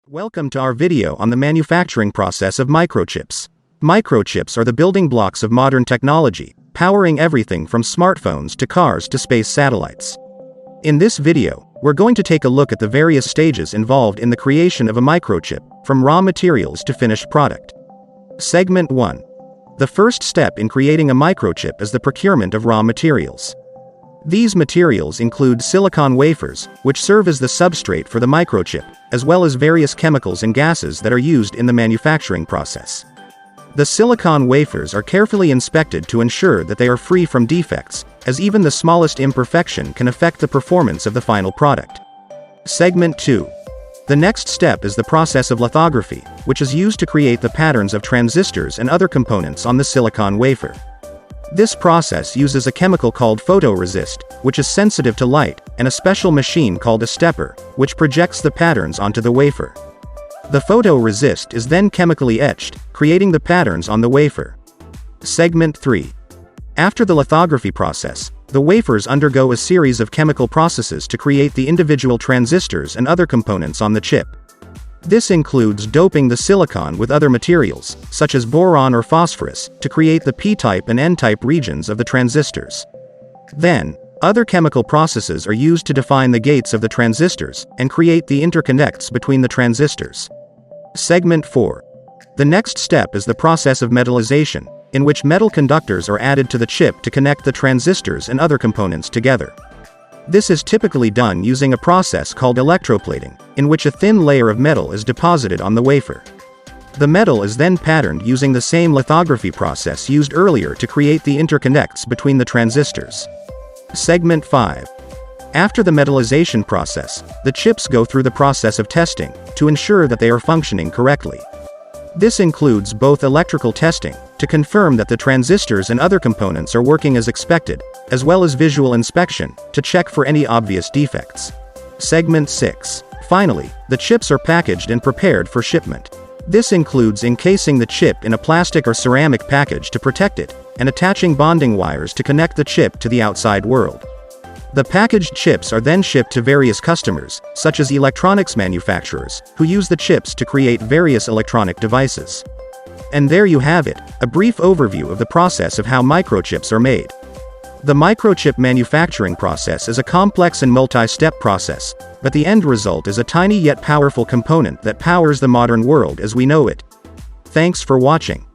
Welcome to our video on the manufacturing process of microchips. Microchips are the building blocks of modern technology, powering everything from smartphones to cars to space satellites. In this video, we're going to take a look at the various stages involved in the creation of a microchip, from raw materials to finished product. Segment 1. The first step in creating a microchip is the procurement of raw materials. These materials include silicon wafers, which serve as the substrate for the microchip, as well as various chemicals and gases that are used in the manufacturing process. The silicon wafers are carefully inspected to ensure that they are free from defects, as even the smallest imperfection can affect the performance of the final product. Segment 2. The next step is the process of lithography, which is used to create the patterns of transistors and other components on the silicon wafer. This process uses a chemical called photoresist, which is sensitive to light, and a special machine called a stepper, which projects the patterns onto the wafer. The photoresist is then chemically etched, creating the patterns on the wafer. Segment 3. After the lithography process, the wafers undergo a series of chemical processes to create the individual transistors and other components on the chip. This includes doping the silicon with other materials, such as boron or phosphorus, to create the p-type and n-type regions of the transistors. Then, other chemical processes are used to define the gates of the transistors, and create the interconnects between the transistors. Segment 4. The next step is the process of metallization, in which metal conductors are added to the chip to connect the transistors and other components together. This is typically done using a process called electroplating, in which a thin layer of metal is deposited on the wafer. The metal is then patterned using the same lithography process used earlier to create the interconnects between the transistors. Segment 5. After the metallization process, the chips go through the process of testing, to ensure that they are functioning correctly. This includes both electrical testing, to confirm that the transistors and other components are working as expected, as well as visual inspection, to check for any obvious defects. Segment 6. Finally, the chips are packaged and prepared for shipment. This includes encasing the chip in a plastic or ceramic package to protect it, and attaching bonding wires to connect the chip to the outside world. The packaged chips are then shipped to various customers, such as electronics manufacturers, who use the chips to create various electronic devices. And there you have it, a brief overview of the process of how microchips are made. The microchip manufacturing process is a complex and multi-step process, but the end result is a tiny yet powerful component that powers the modern world as we know it. Thanks for watching.